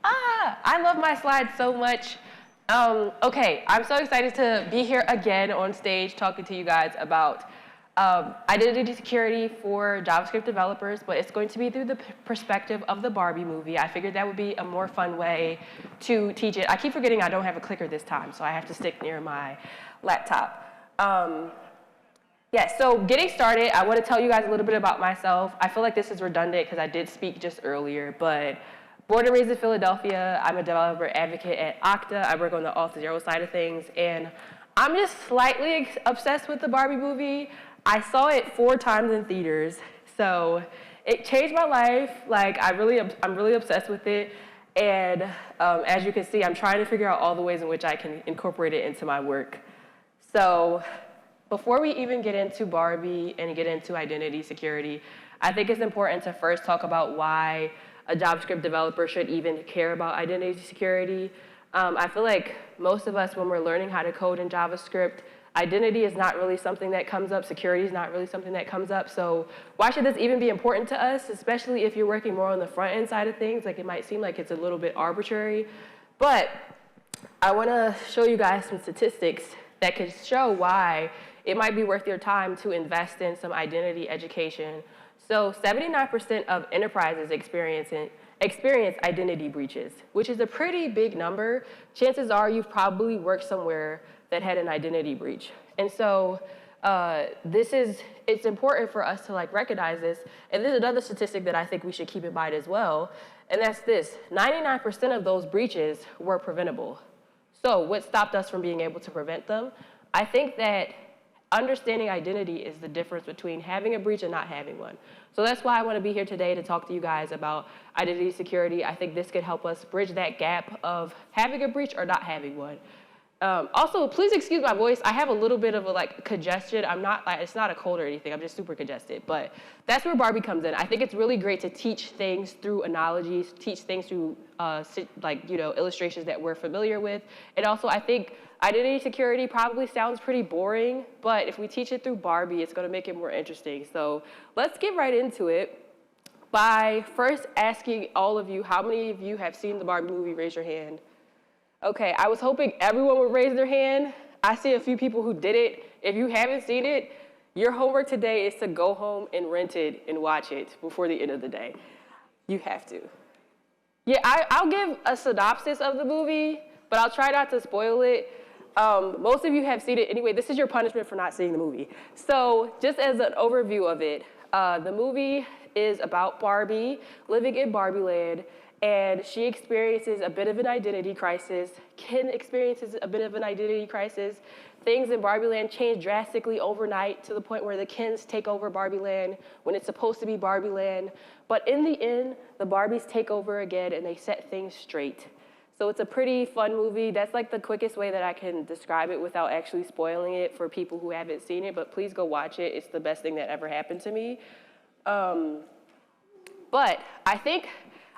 I love my slides so much. Okay, I'm so excited to be here again on stage talking to you guys about identity security for JavaScript developers, but it's going to be through the perspective of the Barbie movie. I figured that would be a more fun way to teach it. I keep forgetting I don't have a clicker this time, so I have to stick near my laptop. Yeah, so getting started, I want to tell you guys a little bit about myself. I feel like this is redundant because I did speak just earlier, but born and raised in Philadelphia, I'm a developer advocate at Okta. I work on the Auth0 side of things, and I'm just slightly obsessed with the Barbie movie. I saw it 4 times in theaters, so it changed my life. Like, I'm really obsessed with it, and as you can see, I'm trying to figure out all the ways in which I can incorporate it into my work. So before we even get into Barbie and get into identity security, I think it's important to first talk about why a JavaScript developer should even care about identity security. I feel like most of us, when we're learning how to code in JavaScript, identity is not really something that comes up. Security is not really something that comes up. So why should this even be important to us, especially if you're working more on the front end side of things? Like, it might seem like it's a little bit arbitrary. But I want to show you guys some statistics that can show why it might be worth your time to invest in some identity education. So 79% of enterprises experience identity breaches, which is a pretty big number. Chances are you've probably worked somewhere that had an identity breach. And so it's important for us to recognize this. And there's another statistic that I think we should keep in mind as well, and that's this: 99% of those breaches were preventable. So what stopped us from being able to prevent them? I think that understanding identity is the difference between having a breach and not having one. So that's why I want to be here today to talk to you guys about identity security. I think this could help us bridge that gap of having a breach or not having one. Also, please excuse my voice. I have a little bit of a congestion. It's not a cold or anything. I'm just super congested. But that's where Barbie comes in. I think it's really great to teach things through analogies, teach things through illustrations that we're familiar with. And also, I think identity security probably sounds pretty boring, but if we teach it through Barbie, it's going to make it more interesting. So let's get right into it by first asking all of you, how many of you have seen the Barbie movie? Raise your hand. Okay, I was hoping everyone would raise their hand. I see a few people who did it. If you haven't seen it, your homework today is to go home and rent it and watch it before the end of the day. You have to. Yeah, I'll give a synopsis of the movie, but I'll try not to spoil it. Most of you have seen it anyway. This is your punishment for not seeing the movie. So just as an overview of it, the movie is about Barbie living in Barbie land, and she experiences a bit of an identity crisis. Ken experiences a bit of an identity crisis. Things in Barbie land change drastically overnight to the point where the Kens take over Barbie land when it's supposed to be Barbie land. But in the end, the Barbies take over again and they set things straight. So it's a pretty fun movie. That's the quickest way that I can describe it without actually spoiling it for people who haven't seen it, but please go watch it. It's the best thing that ever happened to me. But I think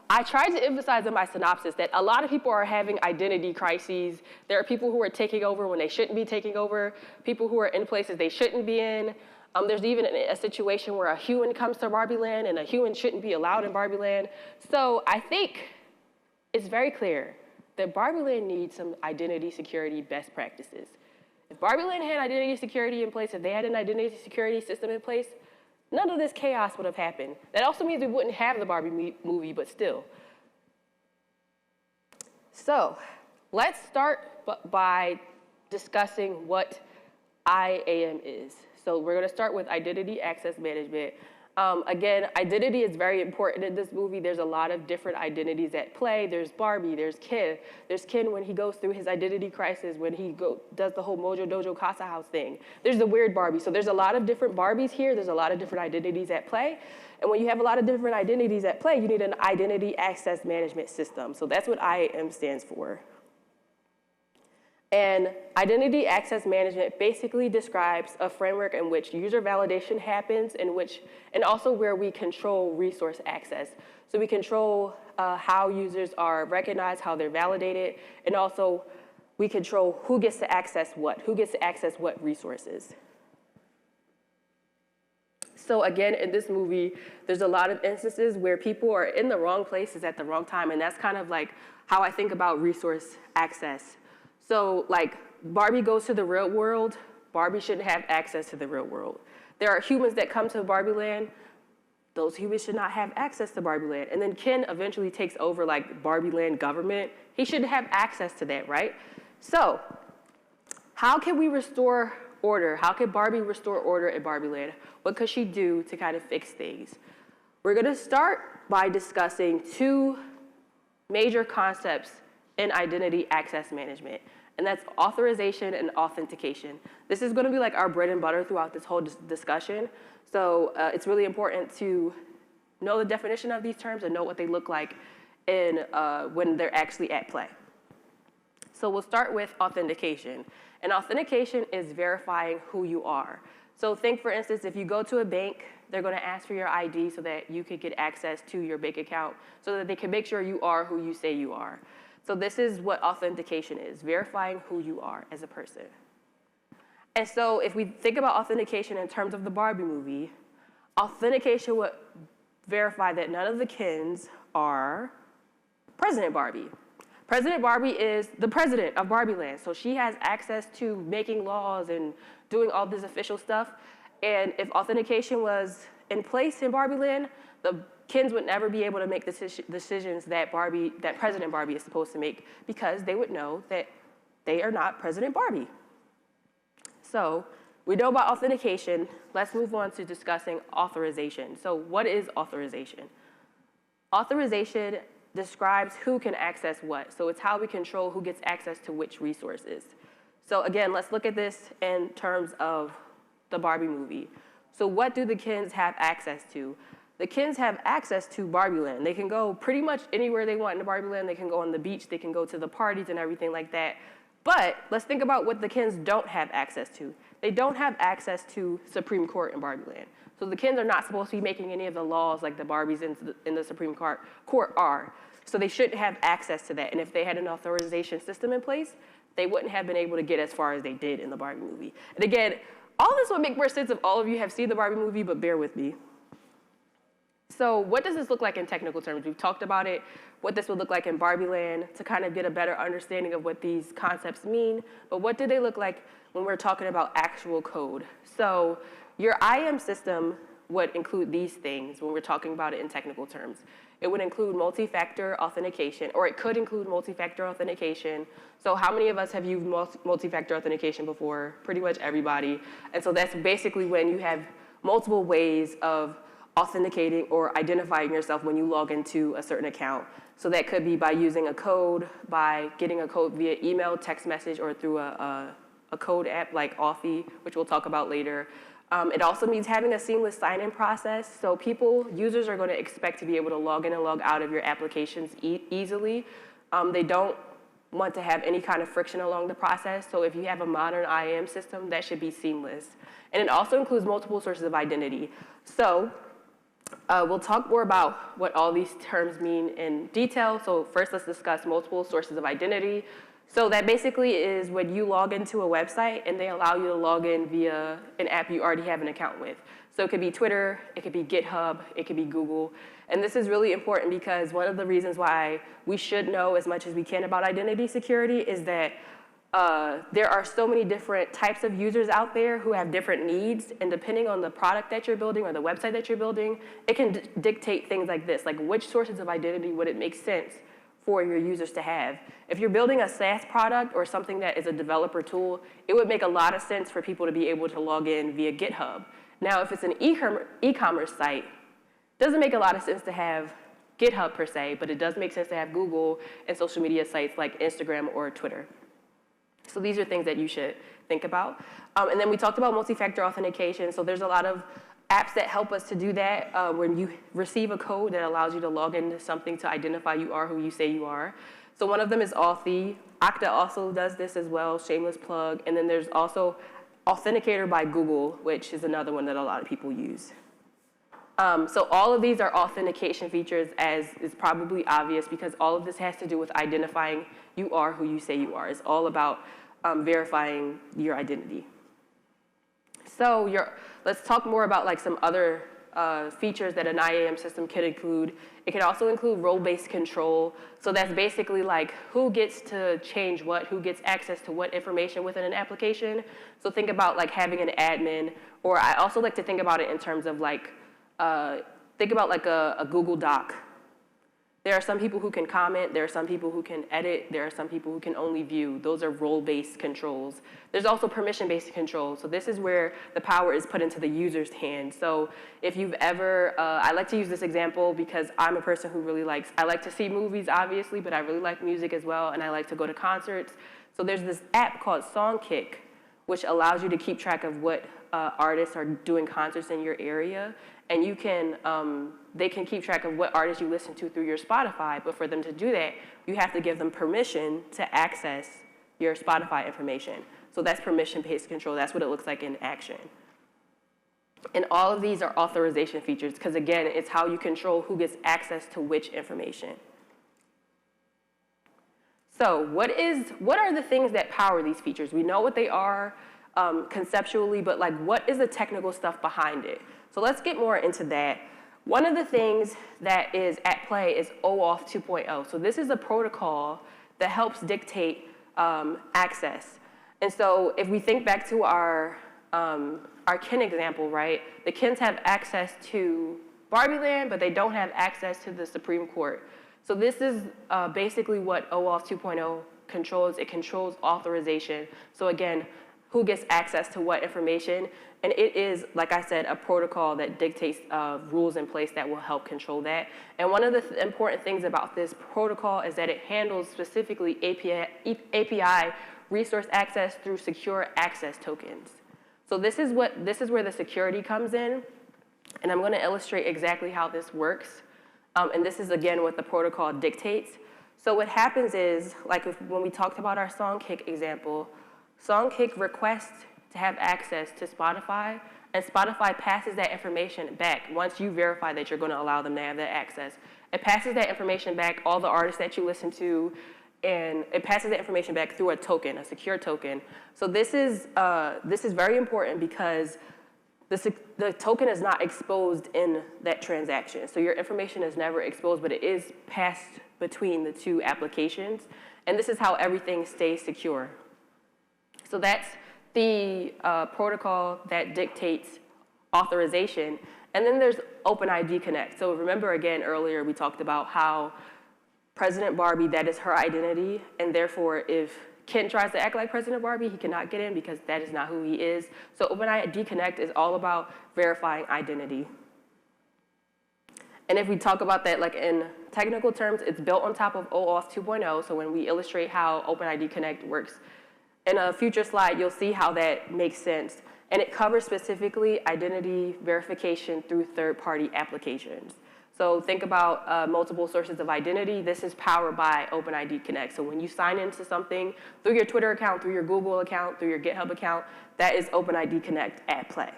I tried to emphasize in my synopsis that a lot of people are having identity crises. There are people who are taking over when they shouldn't be taking over, people who are in places they shouldn't be in. There's even a situation where a human comes to Barbie land and a human shouldn't be allowed in Barbie land. So I think it's very clear that Barbie land needs some identity security best practices. If Barbie land had identity security in place, if they had an identity security system in place, none of this chaos would have happened. That also means we wouldn't have the Barbie movie, but still. So let's start by discussing what IAM is. So we're going to start with identity access management. Again, identity is very important in this movie. There's a lot of different identities at play. There's Barbie, there's Ken. There's Ken when he goes through his identity crisis, when he does the whole Mojo Dojo Casa House thing. There's the weird Barbie. So there's a lot of different Barbies here. There's a lot of different identities at play. And when you have a lot of different identities at play, you need an identity access management system. So that's what IAM stands for. And identity access management basically describes a framework in which user validation happens, and also where we control resource access. So we control how users are recognized, how they're validated, and also we control who gets to access what resources. So again, in this movie, there's a lot of instances where people are in the wrong places at the wrong time, and that's kind of like how I think about resource access. So like Barbie goes to the real world, Barbie shouldn't have access to the real world. There are humans that come to Barbie land, those humans should not have access to Barbie land. And then Ken eventually takes over like Barbie land government. He shouldn't have access to that, right? So how can we restore order? How can Barbie restore order at Barbie land? What could she do to kind of fix things? We're gonna start by discussing two major concepts in identity access management, and that's authorization and authentication. This is gonna be like our bread and butter throughout this whole discussion. So it's really important to know the definition of these terms and know what they look like when they're actually at play. So we'll start with authentication. And authentication is verifying who you are. So think, for instance, if you go to a bank, they're going to ask for your ID so that you could get access to your bank account so that they can make sure you are who you say you are. So this is what authentication is, verifying who you are as a person. And so if we think about authentication in terms of the Barbie movie, authentication would verify that none of the Kens are President Barbie. President Barbie is the president of Barbie Land, so she has access to making laws and doing all this official stuff. And if authentication was in place in Barbie Land, the Kens would never be able to make the decisions that President Barbie is supposed to make because they would know that they are not President Barbie. So we know about authentication. Let's move on to discussing authorization. So what is authorization? Authorization describes who can access what. So it's how we control who gets access to which resources. So again, let's look at this in terms of the Barbie movie. So what do the Kens have access to? The Kens have access to Barbie Land. They can go pretty much anywhere they want in the Barbie Land. They can go on the beach, they can go to the parties and everything like that. But let's think about what the Kens don't have access to. They don't have access to Supreme Court in Barbie Land. So the Kens are not supposed to be making any of the laws like the Barbies in the Supreme Court are. So they shouldn't have access to that. And if they had an authorization system in place, they wouldn't have been able to get as far as they did in the Barbie movie. And again, all this would make more sense if all of you have seen the Barbie movie, but bear with me. So what does this look like in technical terms? We've talked about it, what this would look like in Barbie Land to kind of get a better understanding of what these concepts mean. But what do they look like when we're talking about actual code? So your IAM system would include these things when we're talking about it in technical terms. It would include multi-factor authentication, or it could include multi-factor authentication. So how many of us have used multi-factor authentication before? Pretty much everybody. And so that's basically when you have multiple ways of authenticating or identifying yourself when you log into a certain account. So that could be by using a code, by getting a code via email, text message, or through a code app like Authy, which we'll talk about later. It also means having a seamless sign-in process. So users are going to expect to be able to log in and log out of your applications easily. They don't want to have any kind of friction along the process. So if you have a modern IAM system, that should be seamless. And it also includes multiple sources of identity. So we'll talk more about what all these terms mean in detail. So first, let's discuss multiple sources of identity. So that basically is when you log into a website and they allow you to log in via an app you already have an account with. So it could be Twitter, it could be GitHub, it could be Google. And this is really important because one of the reasons why we should know as much as we can about identity security is that there are so many different types of users out there who have different needs, and depending on the product that you're building or the website that you're building, it can dictate things like this, like which sources of identity would it make sense for your users to have. If you're building a SaaS product or something that is a developer tool, it would make a lot of sense for people to be able to log in via GitHub. Now, if it's an e-commerce site, it doesn't make a lot of sense to have GitHub per se, but it does make sense to have Google and social media sites like Instagram or Twitter. So these are things that you should think about. And then we talked about multi-factor authentication. So there's a lot of apps that help us to do that when you receive a code that allows you to log into something to identify you are who you say you are. So one of them is Authy. Okta also does this as well, shameless plug. And then there's also Authenticator by Google, which is another one that a lot of people use. So all of these are authentication features, as is probably obvious, because all of this has to do with identifying you are who you say you are. It's all about verifying your identity. So let's talk more about like some other features that an IAM system can include. It can also include role-based control. So that's basically like who gets to change what, who gets access to what information within an application. So think about like having an admin, or I also like to think about it in terms of like, think about like a Google Doc. There are some people who can comment, there are some people who can edit, there are some people who can only view. Those are role-based controls. There's also permission-based controls. So this is where the power is put into the user's hand. So if you've ever, I like to use this example because I'm a person who really likes, I like to see movies obviously, but I really like music as well, and I like to go to concerts. So there's this app called Songkick, which allows you to keep track of what artists are doing concerts in your area. And you can, they can keep track of what artists you listen to through your Spotify, but for them to do that, you have to give them permission to access your Spotify information. So that's permission-based control. That's what it looks like in action. And all of these are authorization features, because again, it's how you control who gets access to which information. So what are the things that power these features? We know what they are conceptually, but like what is the technical stuff behind it? So let's get more into that. One of the things that is at play is OAuth 2.0. So this is a protocol that helps dictate access. And so if we think back to our kin example, right? The kins have access to Barbie Land, but they don't have access to the Supreme Court. So this is basically what OAuth 2.0 controls. It controls authorization. So again, who gets access to what information. And it is, like I said, a protocol that dictates rules in place that will help control that. And one of the important things about this protocol is that it handles specifically API resource access through secure access tokens. So this is where the security comes in. And I'm going to illustrate exactly how this works. And this is, again, what the protocol dictates. So what happens is, like when we talked about our Songkick example, Songkick requests to have access to Spotify, and Spotify passes that information back once you verify that you're going to allow them to have that access. It passes that information back, all the artists that you listen to, and it passes that information back through a token, a secure token. So this is very important because the token is not exposed in that transaction. So your information is never exposed, but it is passed between the two applications. And this is how everything stays secure. So that's the protocol that dictates authorization. And then there's OpenID Connect. So remember, again, earlier we talked about how President Barbie, that is her identity. And therefore, if Ken tries to act like President Barbie, he cannot get in because that is not who he is. So OpenID Connect is all about verifying identity. And if we talk about that like in technical terms, it's built on top of OAuth 2.0. So when we illustrate how OpenID Connect works, in a future slide, you'll see how that makes sense. And it covers specifically identity verification through third-party applications. So think about multiple sources of identity. This is powered by OpenID Connect. So when you sign into something through your Twitter account, through your Google account, through your GitHub account, that is OpenID Connect at play.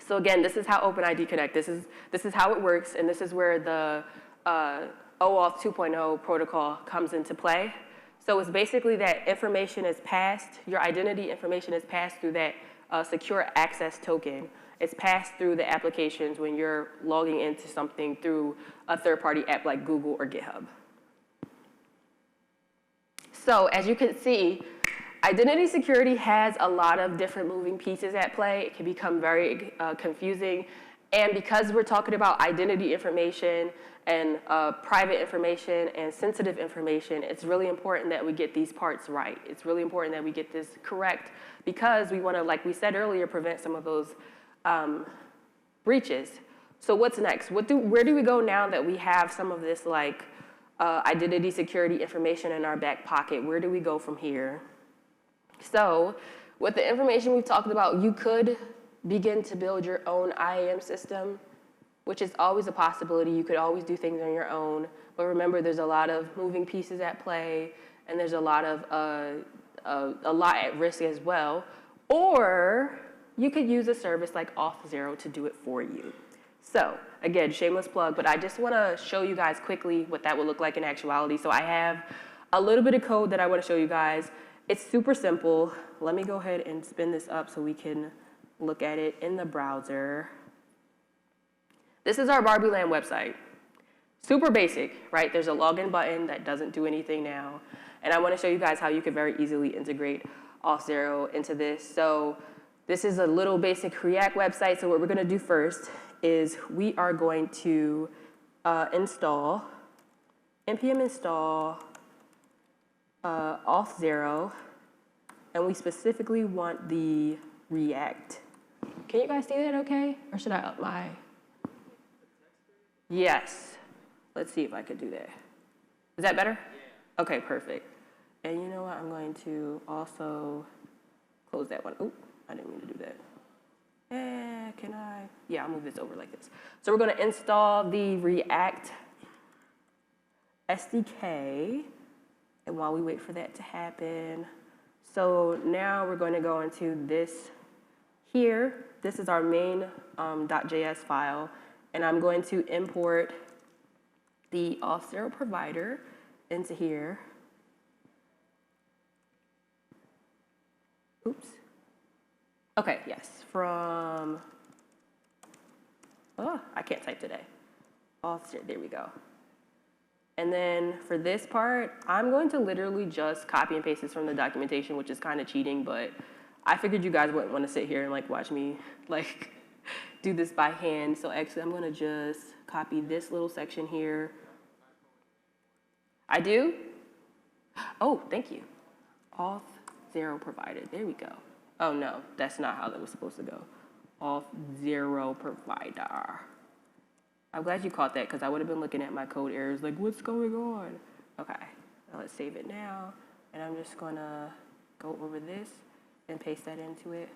So again, this is how OpenID Connect, this is how it works, and this is where the OAuth 2.0 protocol comes into play. So it's basically that information is passed, your identity information is passed through that secure access token. It's passed through the applications when you're logging into something through a third-party app like Google or GitHub. So as you can see, identity security has a lot of different moving pieces at play. It can become very confusing. And because we're talking about identity information and private information and sensitive information, it's really important that we get these parts right. It's really important that we get this correct because we want to, like we said earlier, prevent some of those breaches. So what's next? Where do we go now that we have some of this like identity security information in our back pocket? Where do we go from here? So with the information we've talked about, you could begin to build your own IAM system, which is always a possibility. You could always do things on your own. But remember, there's a lot of moving pieces at play, and there's a lot at risk as well. Or you could use a service like Auth0 to do it for you. So again, shameless plug, but I just want to show you guys quickly what that would look like in actuality. So I have a little bit of code that I want to show you guys. It's super simple. Let me go ahead and spin this up so we can look at it in the browser. This is our Barbie Land website. Super basic, right? There's a login button that doesn't do anything now. And I want to show you guys how you could very easily integrate Auth0 into this. So this is a little basic React website. So what we're going to do first is we are going to install, npm install Auth0, and we specifically want the React. Can you guys see that okay? Or should I up my? Yes. Let's see if I could do that. Is that better? Yeah. Okay, perfect. And you know what? I'm going to also close that one. Oop, I didn't mean to do that. Can I? Yeah, I'll move this over like this. So we're going to install the React SDK. And while we wait for that to happen, so now we're going to go into this here. This is our main .js file. And I'm going to import the Auth0 provider into here. Oops. Okay, yes, from, I can't type today. Auth0, there we go. And then for this part, I'm going to literally just copy and paste this from the documentation, which is kind of cheating, but I figured you guys wouldn't want to sit here and like watch me like do this by hand. So actually I'm gonna just copy this little section here. I do? Oh, thank you. Auth0 provided, there we go. Oh no, that's not how that was supposed to go. Auth0 provider. I'm glad you caught that because I would have been looking at my code errors like, what's going on? Okay, now let's save it now. And I'm just gonna go over this and paste that into it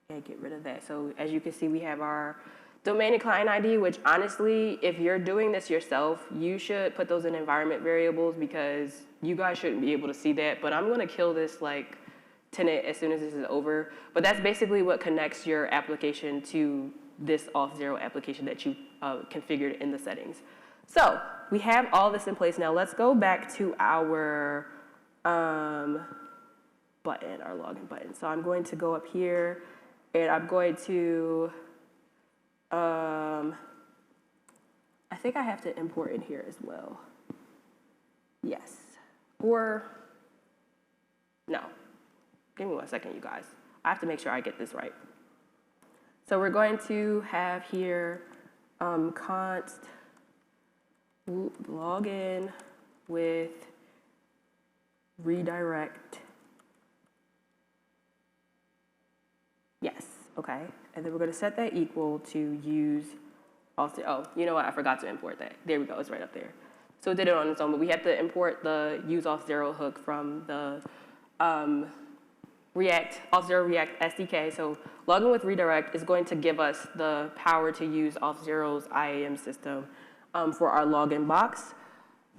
and get rid of that. So as you can see, we have our domain and client ID, which honestly, if you're doing this yourself, you should put those in environment variables because you guys shouldn't be able to see that. But I'm gonna kill this like tenant as soon as this is over. But that's basically what connects your application to this Auth0 application that you configured in the settings. So we have all this in place now. Let's go back to our button, our login button. So I'm going to go up here and I'm going to, I think I have to import in here as well. Yes, or no. Give me 1 second, you guys. I have to make sure I get this right. So we're going to have here const login with redirect. Yes, okay. And then we're going to set that equal to use also, oh, you know what? I forgot to import that. There we go. It's right up there. So it did it on its own, but we have to import the use Auth0 hook from the Auth0 React SDK. So login with redirect is going to give us the power to use Auth0's IAM system for our login box.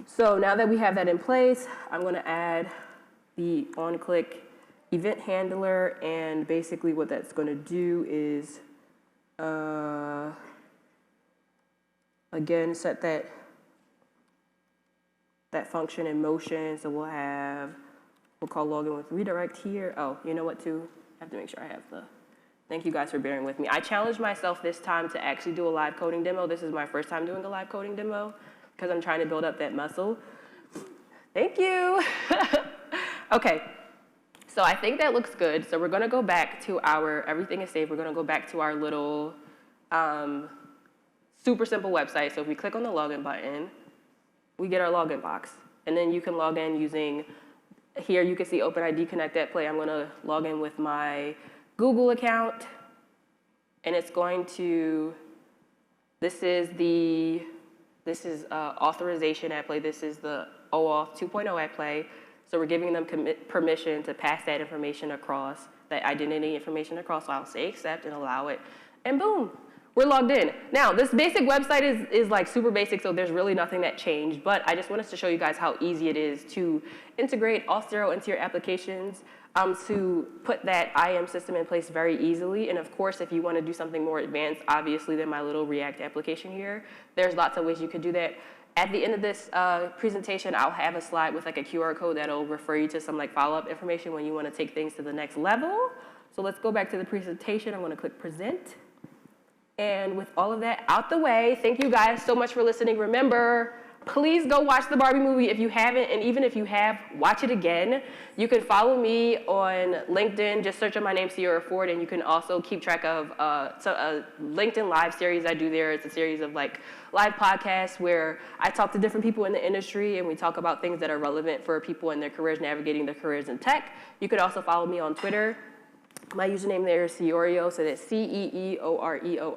So now that we have that in place, I'm going to add the on-click event handler, and basically what that's going to do is again set that function in motion. So we'll call login with redirect here. Oh, you know what too? I have to make sure I have the, thank you guys for bearing with me. I challenged myself this time to actually do a live coding demo. This is my first time doing a live coding demo because I'm trying to build up that muscle. Thank you. Okay, so I think that looks good. So we're gonna go back to our, everything is saved. We're gonna go back to our little super simple website. So if we click on the login button, we get our login box. And then you can log in using, here you can see OpenID Connect at Play. I'm gonna log in with my Google account. And it's going to, this is authorization at Play. This is the OAuth 2.0 at Play. So we're giving them permission to pass that information across, that identity information across. So I'll say accept and allow it, and boom, we're logged in. Now, this basic website is like super basic, so there's really nothing that changed, but I just wanted to show you guys how easy it is to integrate Auth0 into your applications, to put that IAM system in place very easily. And of course, if you want to do something more advanced, obviously, than my little React application here, there's lots of ways you could do that. At the end of this presentation, I'll have a slide with like a QR code that'll refer you to some like follow-up information when you want to take things to the next level. So let's go back to the presentation. I'm going to click present. And with all of that out the way, thank you guys so much for listening. Remember, please go watch the Barbie movie if you haven't, and even if you have, watch it again. You can follow me on LinkedIn, just search on my name, Ceora Ford, and you can also keep track of a LinkedIn Live series I do there. It's a series of like live podcasts where I talk to different people in the industry and we talk about things that are relevant for people in their careers, navigating their careers in tech. You could also follow me on Twitter. My username there is Ceoreo, so that's CEEOREO_.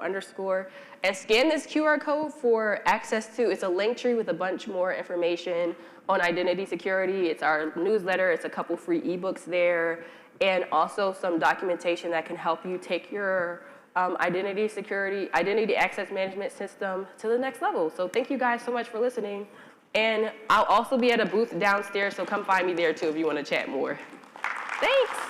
And scan this QR code for access to, it's a link tree with a bunch more information on identity security. It's our newsletter, it's a couple free ebooks there, and also some documentation that can help you take your identity access management system to the next level. So thank you guys so much for listening. And I'll also be at a booth downstairs, so come find me there too if you want to chat more. Thanks.